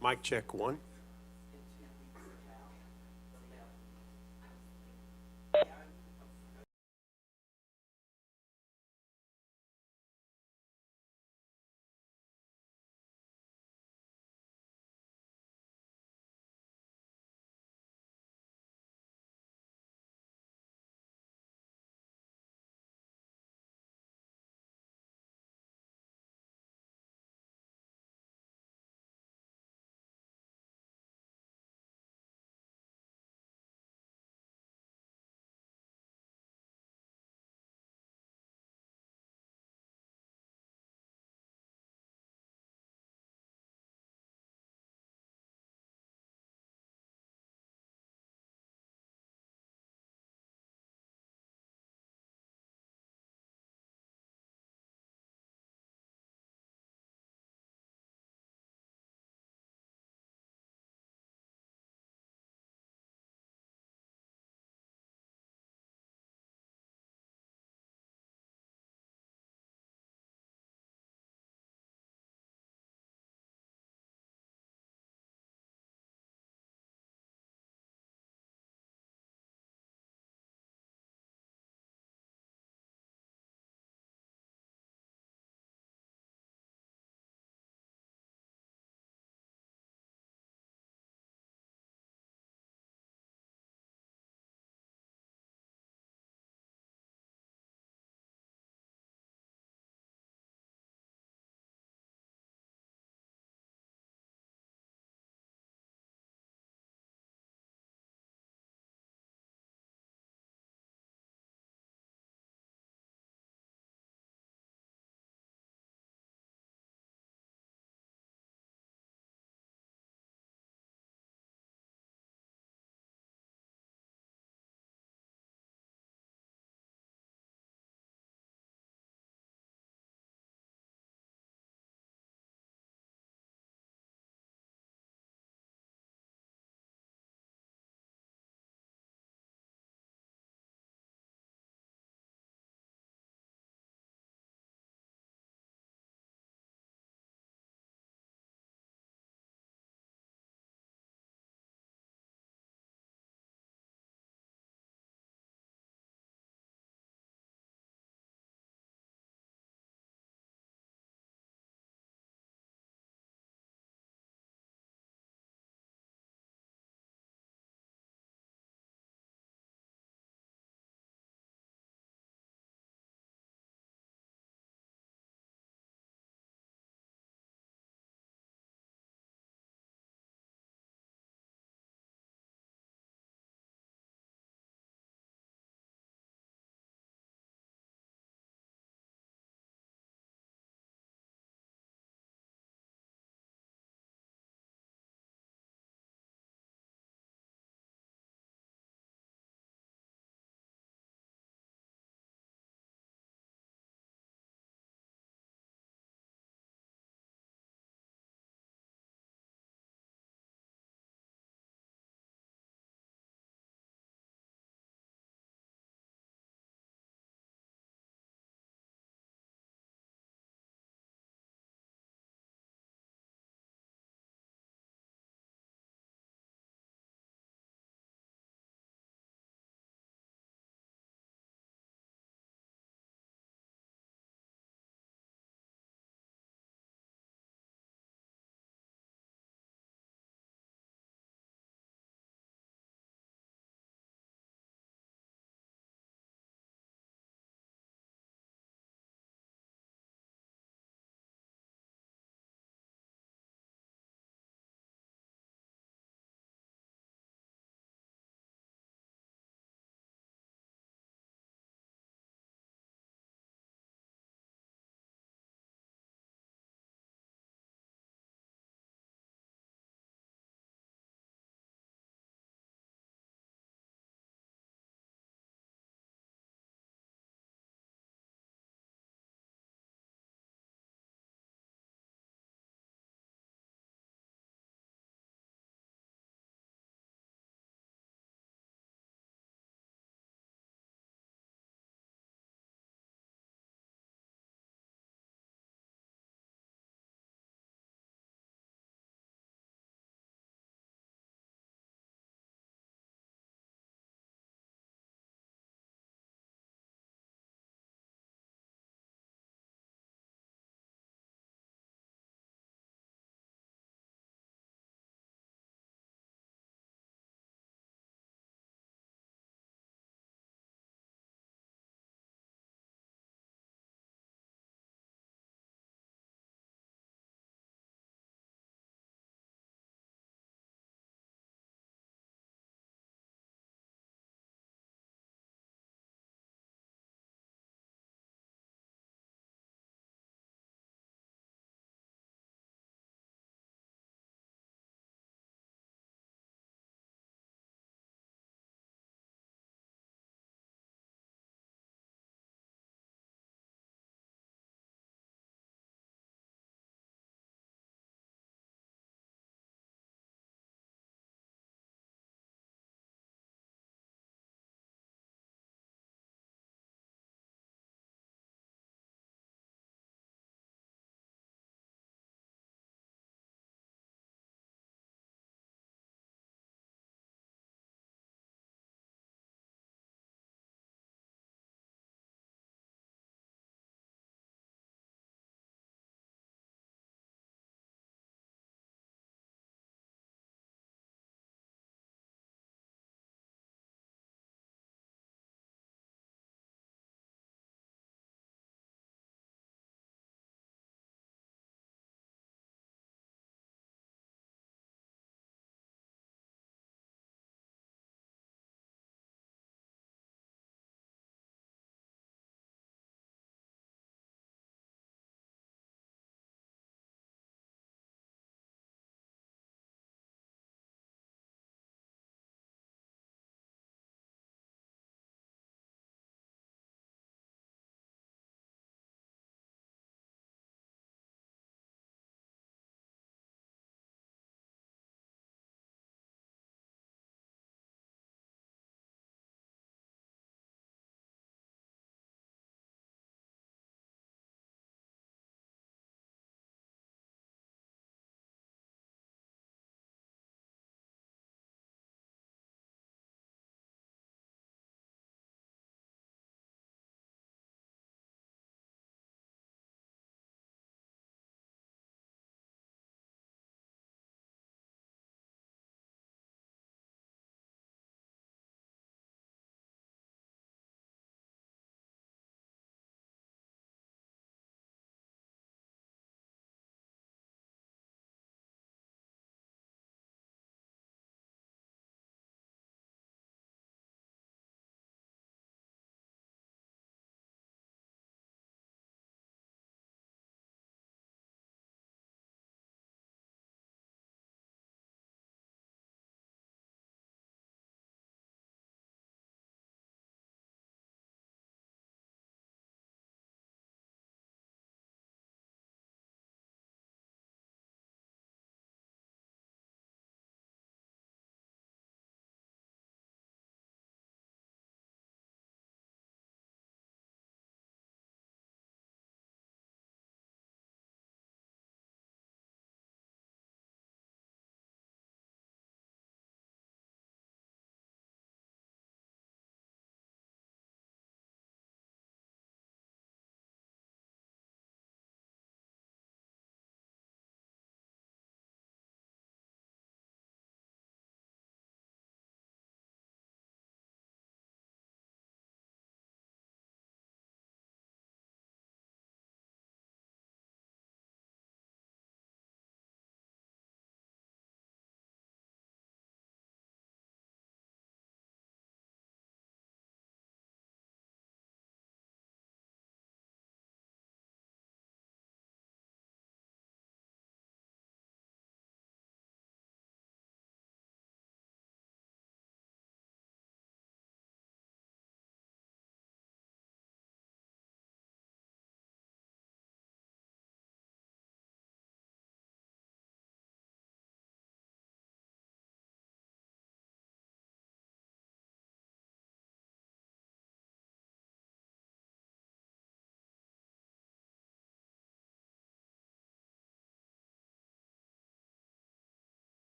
Mic check one.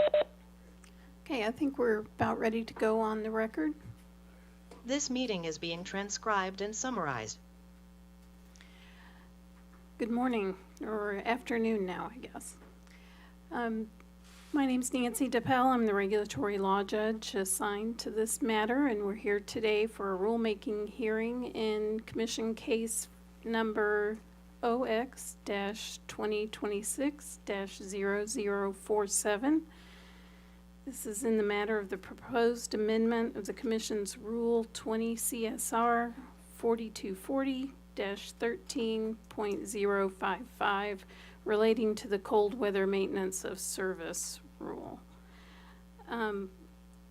Okay, I think we're about ready to go on the record. This meeting is being transcribed and summarized. Good morning, or afternoon now, I guess. My name's Nancy DePel. I'm the regulatory law judge assigned to this matter, and we're here today for a rulemaking hearing in Commission Case number OX-2026-0047. This is in the matter of the proposed amendment of the Commission's Rule 20 CSR 4240-13.055 relating to the cold weather maintenance of service rule.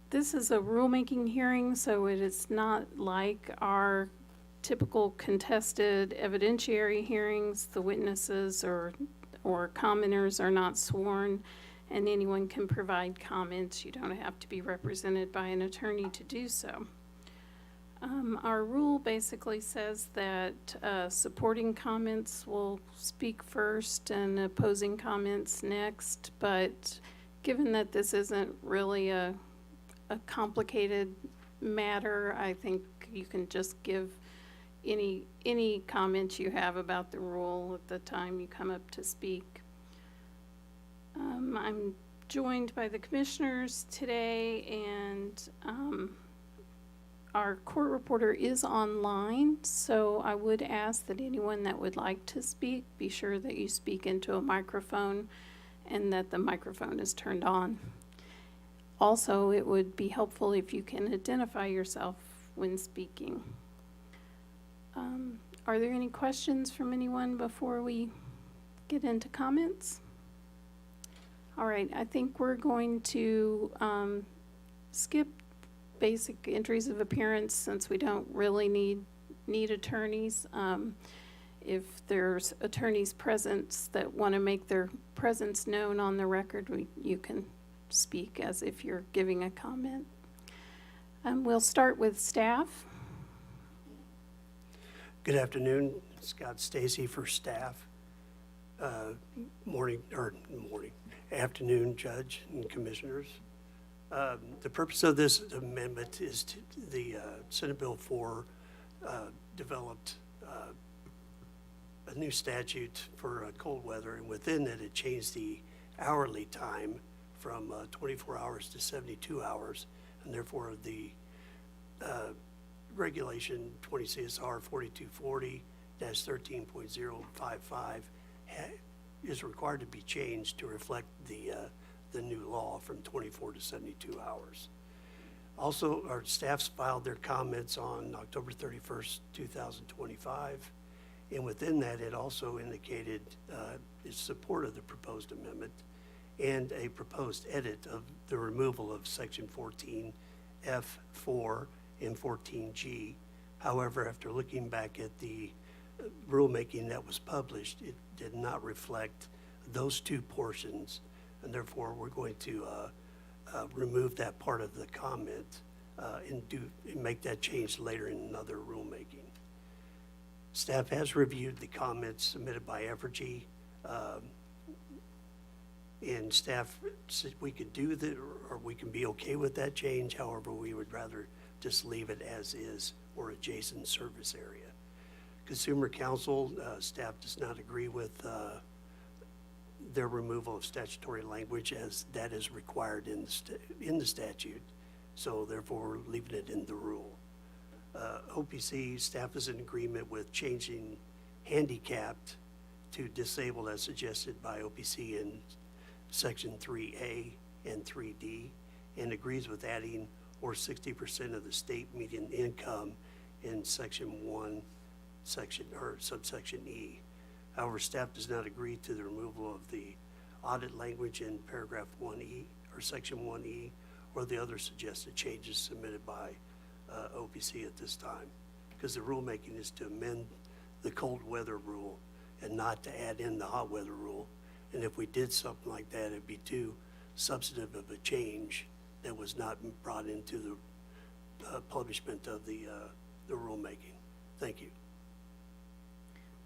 This is a rulemaking hearing, so it is not like our typical contested evidentiary hearings. The witnesses or commenters are not sworn, and anyone can provide comments. You don't have to be represented by an attorney to do so. Our rule basically says that supporting comments will speak first and opposing comments next, but given that this isn't really a complicated matter, I think you can just give any comments you have about the rule at the time you come up to speak. I'm joined by the commissioners today, and our court reporter is online, so I would ask that anyone that would like to speak, be sure that you speak into a microphone and that the microphone is turned on. Also, it would be helpful if you can identify yourself when speaking. Are there any questions from anyone before we get into comments? All right, I think we're going to skip basic entries of appearance since we don't really need attorneys. If there's attorneys present that want to make their presence known on the record, you can speak as if you're giving a comment. We'll start with staff. Good afternoon, Scott Stacy for staff. Afternoon, Judge and Commissioners. The purpose of this amendment is the Senate Bill 4 developed a new statute for cold weather, and within it changed the hourly time from 24 hours to 72 hours, and therefore the regulation 20 CSR 4240-13.055 is required to be changed to reflect the new law from 24 to 72 hours. Also, our staffs filed their comments on October 31st, 2025, and within that it also indicated its support of the proposed amendment and a proposed edit of the removal of section 14F4 and 14G. However, after looking back at the rulemaking that was published, it did not reflect those two portions, and therefore we're going to remove that part of the comment and make that change later in another rulemaking. Staff has reviewed the comments submitted by Evergy, and staff said we could do that, or we can be okay with that change. However, we would rather just leave it as is or adjacent service area. Consumer Counsel, staff does not agree with their removal of statutory language as that is required in the statute. So therefore, we're leaving it in the rule. OPC staff is in agreement with changing handicapped to disabled as suggested by OPC in section 3A and 3D, and agrees with adding or 60% of the state median income in section 1, subsection E. However, staff does not agree to the removal of the audit language in paragraph 1E or section 1E or the other suggested changes submitted by OPC at this time, because the rulemaking is to amend the cold weather rule and not to add in the hot weather rule. And if we did something like that, it'd be too substantive of a change that was not brought into the publishment of the rulemaking. Thank you.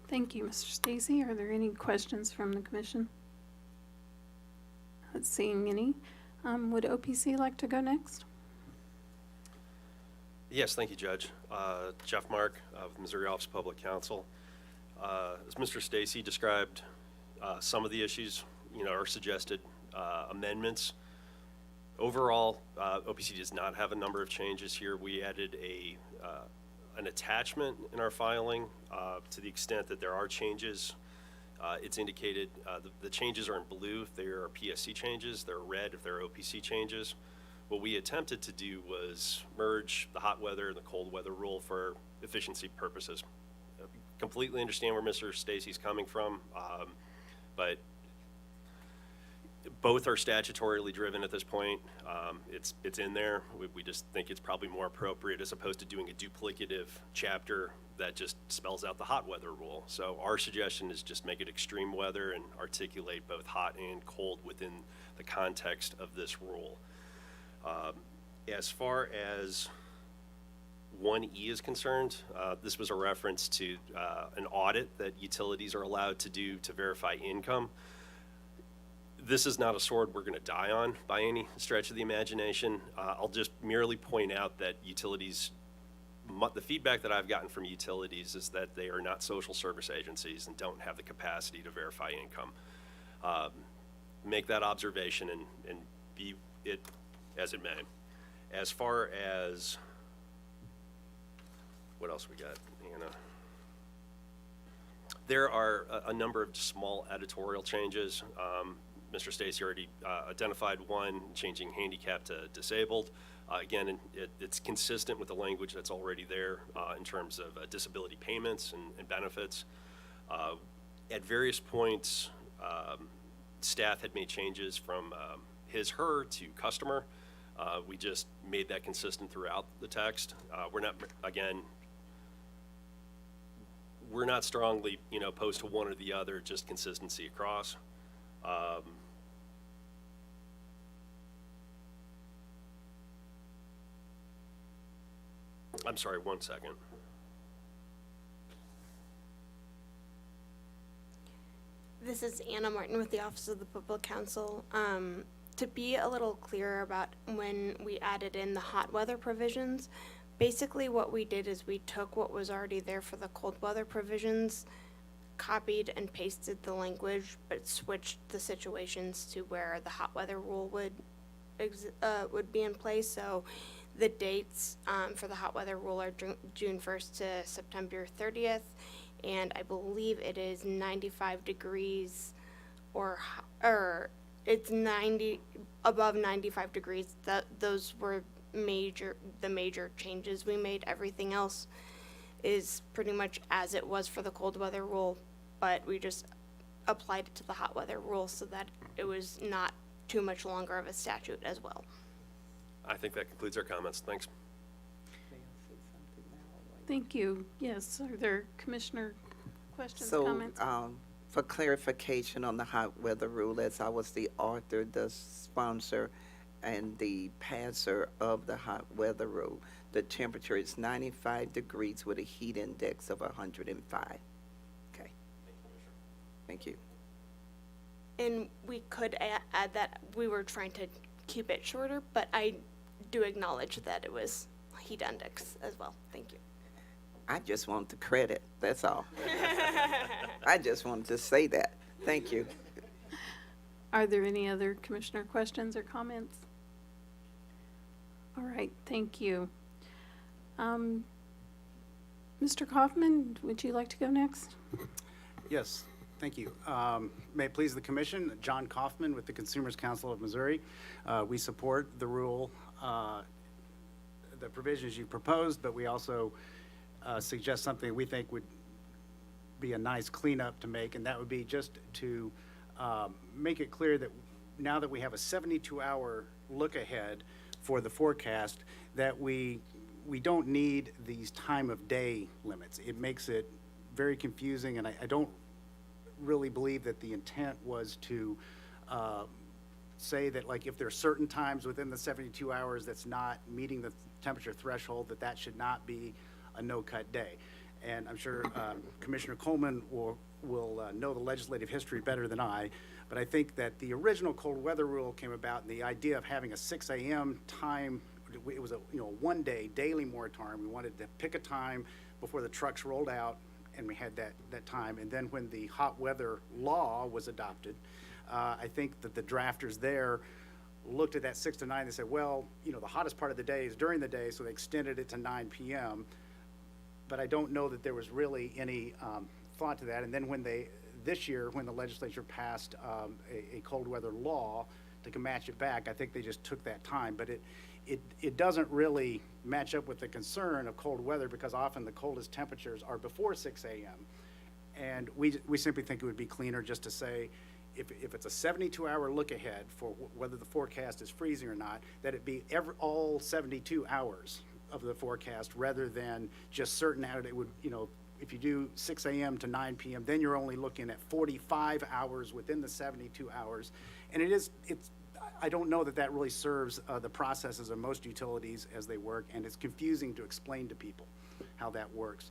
Thank you, Mr. Stacy. Are there any questions from the commission? Not seeing any. Would OPC like to go next? Yes, thank you, Judge. Jeff Mark of the Missouri Office of Public Counsel. As Mr. Stacy described, some of the issues, are suggested amendments. Overall, OPC does not have a number of changes here. We added an attachment in our filing to the extent that there are changes. It's indicated the changes are in blue if they are PSC changes. They're red if they're OPC changes. What we attempted to do was merge the hot weather and the cold weather rule for efficiency purposes. Completely understand where Mr. Stacy's coming from, but both are statutorily driven at this point. It's in there. We just think it's probably more appropriate as opposed to doing a duplicative chapter that just spells out the hot weather rule. So our suggestion is just make it extreme weather and articulate both hot and cold within the context of this rule. As far as 1E is concerned, this was a reference to an audit that utilities are allowed to do to verify income. This is not a sword we're going to die on by any stretch of the imagination. I'll just merely point out that utilities, the feedback that I've gotten from utilities is that they are not social service agencies and don't have the capacity to verify income. Make that observation and be it as it may. As far as what else we got, Anna? There are a number of small editorial changes. Mr. Stacy already identified one, changing handicap to disabled. Again, it's consistent with the language that's already there in terms of disability payments and benefits. At various points, staff had made changes from his, her to customer. We just made that consistent throughout the text. We're not strongly, opposed to one or the other, just consistency across. I'm sorry, 1 second. This is Anna Martin with the Office of the Public Counsel. To be a little clearer about when we added in the hot weather provisions, basically what we did is we took what was already there for the cold weather provisions, copied and pasted the language, but switched the situations to where the hot weather rule would be in place. So the dates for the hot weather rule are June 1st to September 30th, and I believe it is 95 degrees or it's above 95 degrees. Those were the major changes we made. Everything else is pretty much as it was for the cold weather rule, but we just applied it to the hot weather rule so that it was not too much longer of a statute as well. I think that concludes our comments. Thanks. Thank you. Yes, are there commissioner questions, So, comments? for clarification on the hot weather rule, as I was the author, the sponsor, and the passer of the hot weather rule, the temperature is 95 degrees with a heat index of 105. Okay. Thank you. And we could add that we were trying to keep it shorter, but I do acknowledge that it was heat index as well. Thank you. I just want the credit, that's all. I just wanted to say that. Thank you. Are there any other commissioner questions or comments? All right, thank you. Mr. Kaufman, would you like to go next? Yes, thank you. May it please the Commission, John Kaufman with the Consumers Council of Missouri. We support the rule, the provisions you proposed, but we also suggest something we think would be a nice cleanup to make, and that would be just to make it clear that now that we have a 72-hour look ahead for the forecast, that we don't need these time of day limits. It makes it very confusing, and I don't really believe that the intent was to say that, like, if there are certain times within the 72 hours that's not meeting the temperature threshold, that should not be a no-cut day. And I'm sure Commissioner Coleman will will know the legislative history better than I, but I think that the original cold weather rule came about, and the idea of having a 6 a.m. time, it was a one-day daily moratorium. We wanted to pick a time before the trucks rolled out, and we had that time. And then when the hot weather law was adopted, I think that the drafters there looked at that 6 to 9. They said, well, the hottest part of the day is during the day, so they extended it to 9 p.m. But I don't know that there was really any thought to that. And then this year, when the legislature passed a cold weather law to match it back, I think they just took that time. But it doesn't really match up with the concern of cold weather, because often the coldest temperatures are before 6 a.m. And we simply think it would be cleaner just to say, if it's a 72-hour look ahead for whether the forecast is freezing or not, that it be all 72 hours of the forecast, rather than just certain hours. It would, if you do 6 a.m. to 9 p.m., then you're only looking at 45 hours within the 72 hours. And I don't know that really serves the processes of most utilities as they work, and it's confusing to explain to people how that works.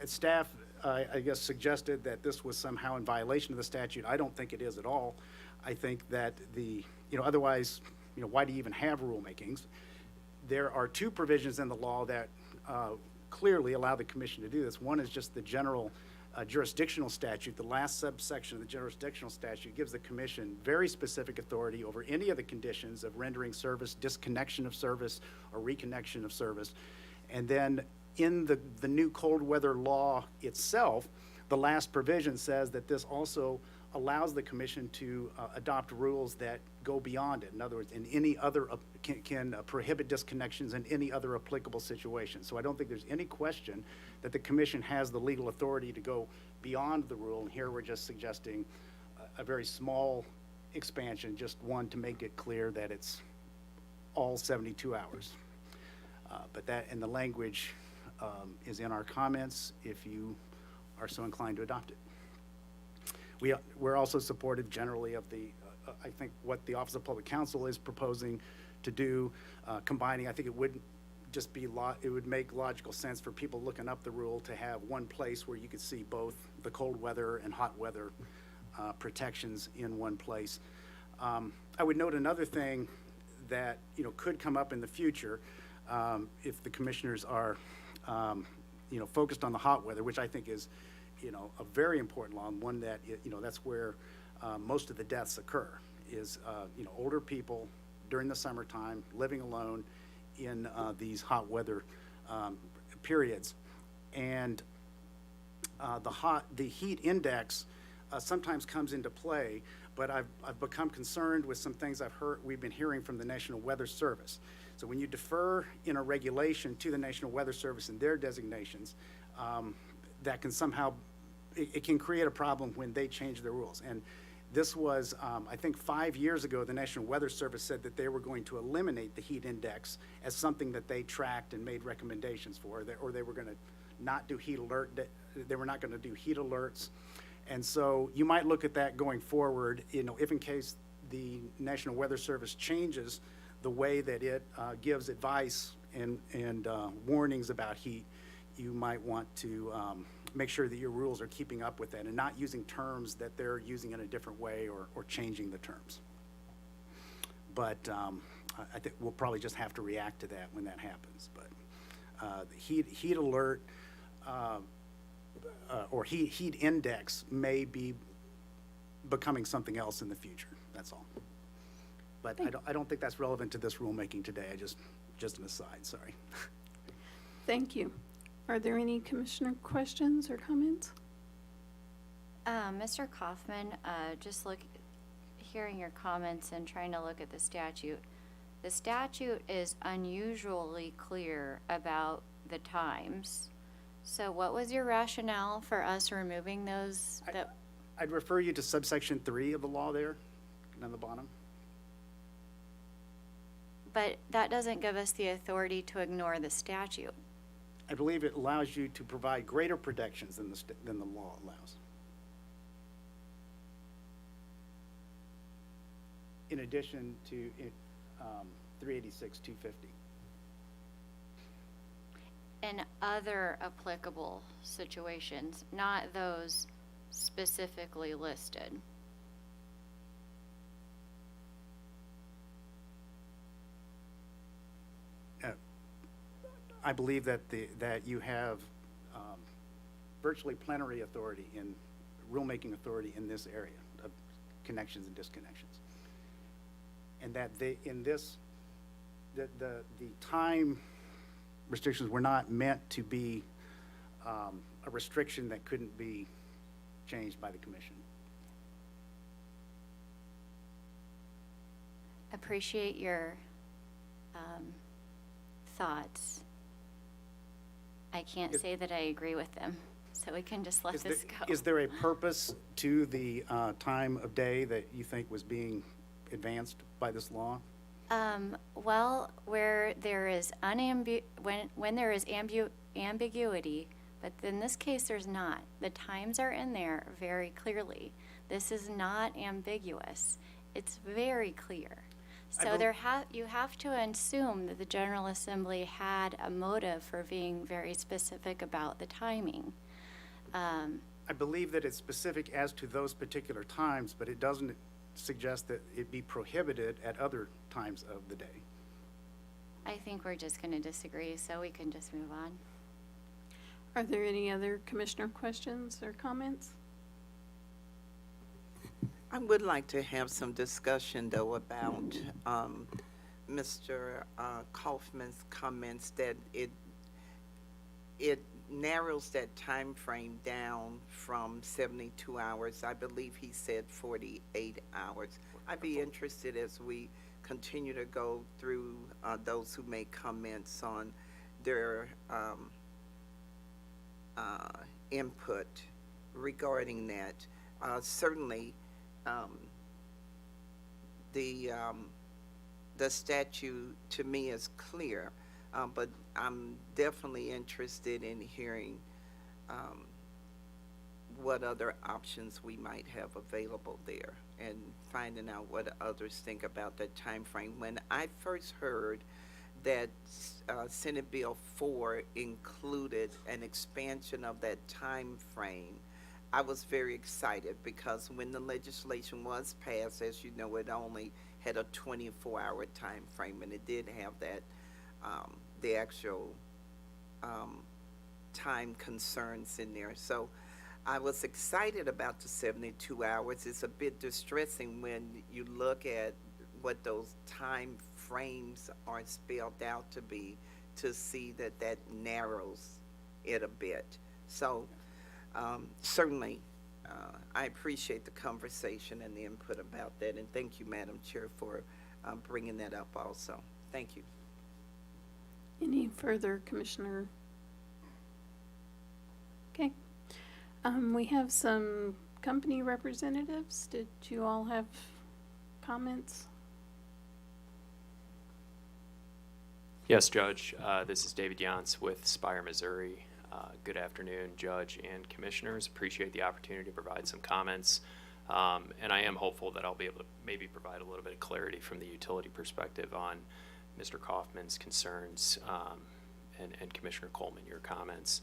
Staff, I guess, suggested that this was somehow in violation of the statute. I don't think it is at all. I think that otherwise, why do you even have rulemakings? There are two provisions in the law that clearly allow the commission to do this. One is just the general jurisdictional statute. The last subsection of the jurisdictional statute gives the commission very specific authority over any of the conditions of rendering service, disconnection of service, or reconnection of service. And then in the new cold weather law itself, the last provision says that this also allows the commission to adopt rules that go beyond it. In other words, in any other can prohibit disconnections in any other applicable situation. So I don't think there's any question that the commission has the legal authority to go beyond the rule. And here we're just suggesting a very small expansion, just one to make it clear that it's all 72 hours. But that, and the language is in our comments if you are so inclined to adopt it. We're also supportive generally of I think what the Office of Public Counsel is proposing to do, combining. I think it would just be it would make logical sense for people looking up the rule to have one place where you could see both the cold weather and hot weather protections in one place. I would note another thing that could come up in the future if the commissioners are focused on the hot weather, which I think is a very important law, and one that that's where most of the deaths occur, is older people during the summertime living alone in these hot weather periods. And the heat index sometimes comes into play, but I've become concerned with some things we've been hearing from the National Weather Service. So when you defer in a regulation to the National Weather Service and their designations, that can somehow, it can create a problem when they change their rules. And this was, I think 5 years ago, the National Weather Service said that they were going to eliminate the heat index as something that they tracked and made recommendations for, or they were going to not do heat alert, they were not going to do heat alerts. And so you might look at that going forward, if in case the National Weather Service changes the way that it gives advice and warnings about heat, you might want to make sure that your rules are keeping up with that and not using terms that they're using in a different way or changing the terms. But I think we'll probably just have to react to that when that happens. But the heat alert or heat index may be becoming something else in the future. That's all. But I don't think that's relevant to this rulemaking today. Just an aside, sorry. Thank you. Are there any commissioner questions or comments? Mr. Kaufman, hearing your comments and trying to look at the statute is unusually clear about the times. So what was your rationale for us removing those? I'd refer you to subsection 3 of the law there, on the bottom. But that doesn't give us the authority to ignore the statute. I believe it allows you to provide greater protections than the law allows. In addition to 386-250. in other applicable situations, not those specifically listed. I believe that that you have virtually plenary authority in, rulemaking authority in this area of connections and disconnections. And that in this, the time restrictions were not meant to be a restriction that couldn't be changed by the commission. Appreciate your thoughts. I can't say that I agree with them, so we can just let this go. Is there a purpose to the time of day that you think was being advanced by this law? Well, where there is when there is ambiguity, but in this case there's not. The times are in there very clearly. This is not ambiguous. It's very clear. So you have to assume that the General Assembly had a motive for being very specific about the timing. I believe that it's specific as to those particular times, but it doesn't suggest that it be prohibited at other times of the day. I think we're just going to disagree, so we can just move on. Are there any other commissioner questions or comments? I would like to have some discussion, though, about Mr. Kaufman's comments that it narrows that time frame down from 72 hours. I believe he said 48 hours. I'd be interested as we continue to go through those who make comments on their input regarding that. Certainly, the statute to me is clear, but I'm definitely interested in hearing what other options we might have available there and finding out what others think about that time frame. When I first heard that Senate Bill 4 included an expansion of that time frame, I was very excited because when the legislation was passed, as you know, it only had a 24-hour time frame, and it did have that, the actual time concerns in there. So I was excited about the 72 hours. It's a bit distressing when you look at what those time frames are spelled out to be, to see that that narrows it a bit. So certainly, I appreciate the conversation and the input about that, and thank you, Madam Chair, for bringing that up also. Thank you. Any further, Commissioner? Okay. We have some company representatives. Did you all have comments? Yes, Judge. This is David Yance with Spire, Missouri. Good afternoon, Judge and Commissioners. Appreciate the opportunity to provide some comments. And I am hopeful that I'll be able to maybe provide a little bit of clarity from the utility perspective on Mr. Kaufman's concerns and Commissioner Coleman, your comments.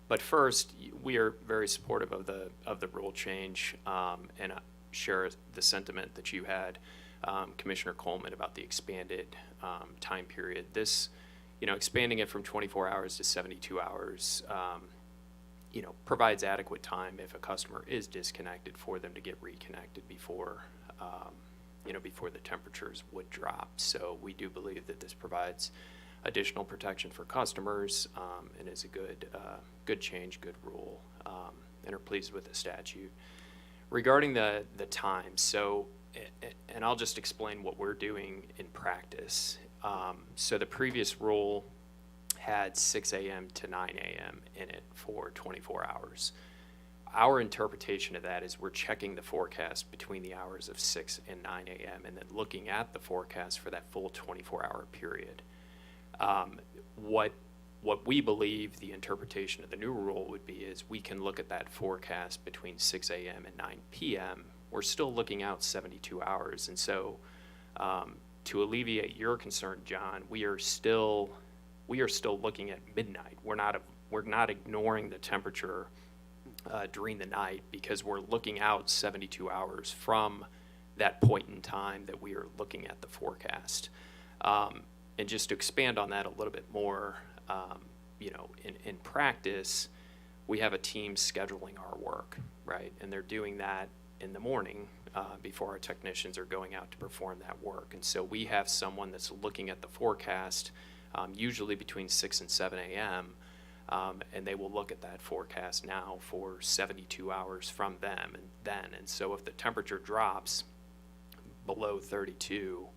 But first, we are very supportive of the rule change and share the sentiment that you had, Commissioner Coleman, about the expanded time period. This, expanding it from 24 hours to 72 hours, provides adequate time if a customer is disconnected for them to get reconnected before, before the temperatures would drop. So we do believe that this provides additional protection for customers and is a good change, good rule, and are pleased with the statute. Regarding the time, so, and I'll just explain what we're doing in practice. So the previous rule had 6 a.m. to 9 a.m. in it for 24 hours. Our interpretation of that is we're checking the forecast between the hours of 6 and 9 a.m. and then looking at the forecast for that full 24-hour period. What we believe the interpretation of the new rule would be is we can look at that forecast between 6 a.m. and 9 p.m. We're still looking out 72 hours. And so to alleviate your concern, John, we we are still looking at midnight. We're not ignoring the temperature during the night, because we're looking out 72 hours from that point in time that we are looking at the forecast. And just to expand on that a little bit more, in practice, we have a team scheduling our work, right? And they're doing that in the morning before our technicians are going out to perform that work. And so we have someone that's looking at the forecast, usually between 6 and 7 a.m., and they will look at that forecast now for 72 hours from them and then. And so if the temperature drops below 32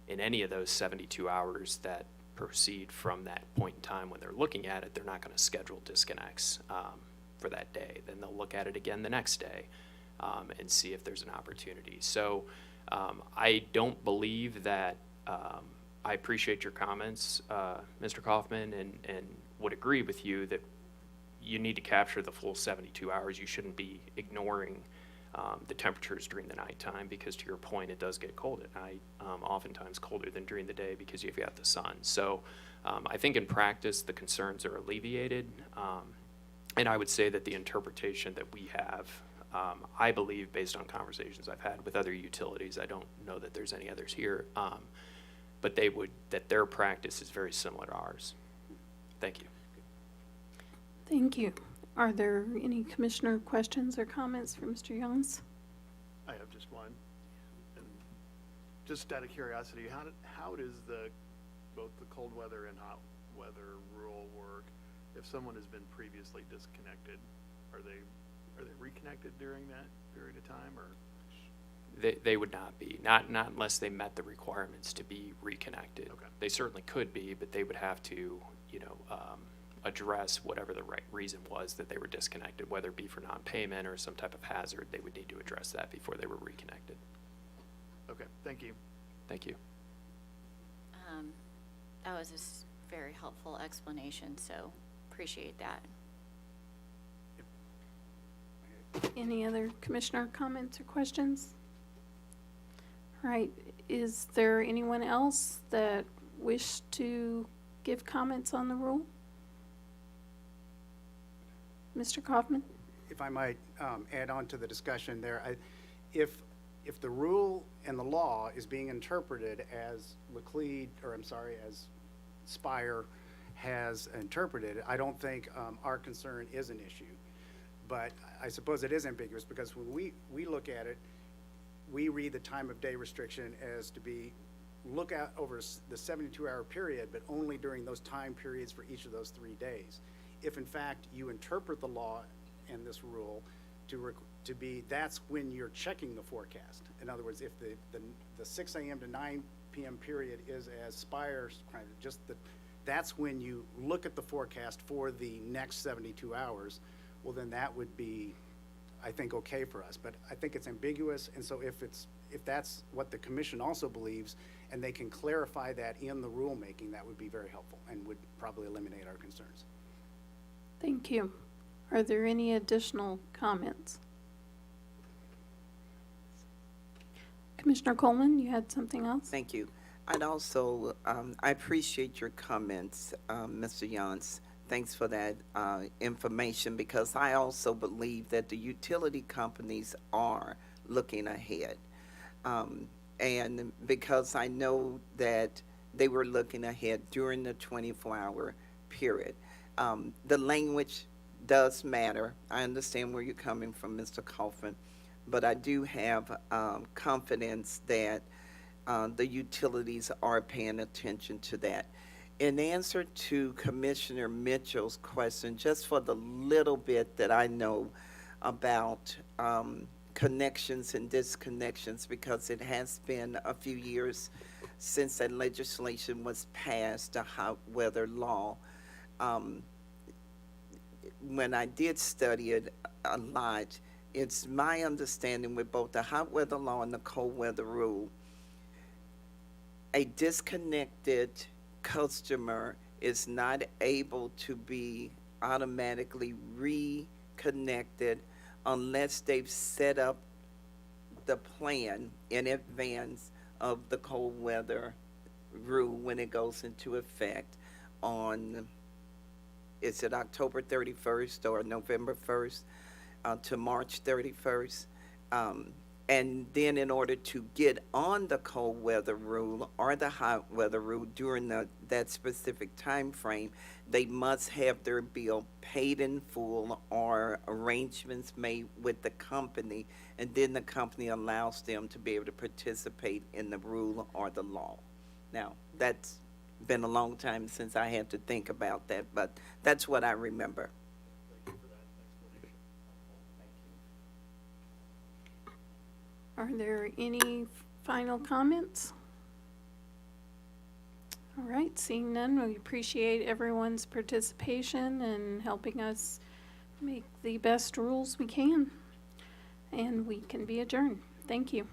in any of those 72 hours that proceed from that point in time when they're looking at it, they're not going to schedule disconnects for that day. Then they'll look at it again the next day and see if there's an opportunity. So I don't believe that, I appreciate your comments, Mr. Kaufman, and would agree with you that you need to capture the full 72 hours. You shouldn't be ignoring the temperatures during the nighttime, because to your point, it does get cold at night, oftentimes colder than during the day because you've got the sun. So I think in practice, the concerns are alleviated. And I would say that the interpretation that we have, I believe, based on conversations I've had with other utilities, I don't know that there's any others here, but that their practice is very similar to ours. Thank you. Thank you. Are there any commissioner questions or comments for Mr. Jans? I have just one. And just out of curiosity, how does both the cold weather and hot weather rule work? If someone has been previously disconnected, are they reconnected during that period of time, or? They would not be, not unless they met the requirements to be reconnected. Okay. They certainly could be, but they would have to, address whatever the right reason was that they were disconnected, whether it be for non-payment or some type of hazard. They would need to address that before they were reconnected. Okay, thank you. Thank you. That was a very helpful explanation, so appreciate that. Any other commissioner comments or questions? All right, is there anyone else that wished to give comments on the rule? Mr. Kaufman? If I might add on to the discussion there, if the rule and the law is being interpreted as as Spire has interpreted it, I don't think our concern is an issue. But I suppose it is ambiguous, because when we look at it, we read the time of day restriction as to be look at over the 72-hour period, but only during those time periods for each of those 3 days. If in fact you interpret the law and this rule to be, that's when you're checking the forecast. In other words, if the 6 a.m. to 9 p.m. period is as Spire's, that's when you look at the forecast for the next 72 hours, well, then that would be, I think, okay for us. But I think it's ambiguous, and so if that's what the commission also believes, and they can clarify that in the rulemaking, that would be very helpful and would probably eliminate our concerns. Thank you. Are there any additional comments? Commissioner Coleman, you had something else? Thank you. I'd also, I appreciate your comments, Mr. Jans. Thanks for that information, because I also believe that the utility companies are looking ahead. And because I know that they were looking ahead during the 24-hour period. The language does matter. I understand where you're coming from, Mr. Kaufman, but I do have confidence that the utilities are paying attention to that. In answer to Commissioner Mitchell's question, just for the little bit that I know about connections and disconnections, because it has been a few years since that legislation was passed, the hot weather law. When I did study it a lot, it's my understanding with both the hot weather law and the cold weather rule, a disconnected customer is not able to be automatically reconnected unless they've set up the plan in advance of the cold weather rule when it goes into effect, on, is it October 31st or November 1st to March 31st? And then in order to get on the cold weather rule or the hot weather rule during that specific time frame, they must have their bill paid in full or arrangements made with the company, and then the company allows them to be able to participate in the rule or the law. Now, that's been a long time since I had to think about that, but that's what I remember. Are there any final comments? All right, seeing none, we appreciate everyone's participation and helping us make the best rules we can. And we can be adjourned. Thank you.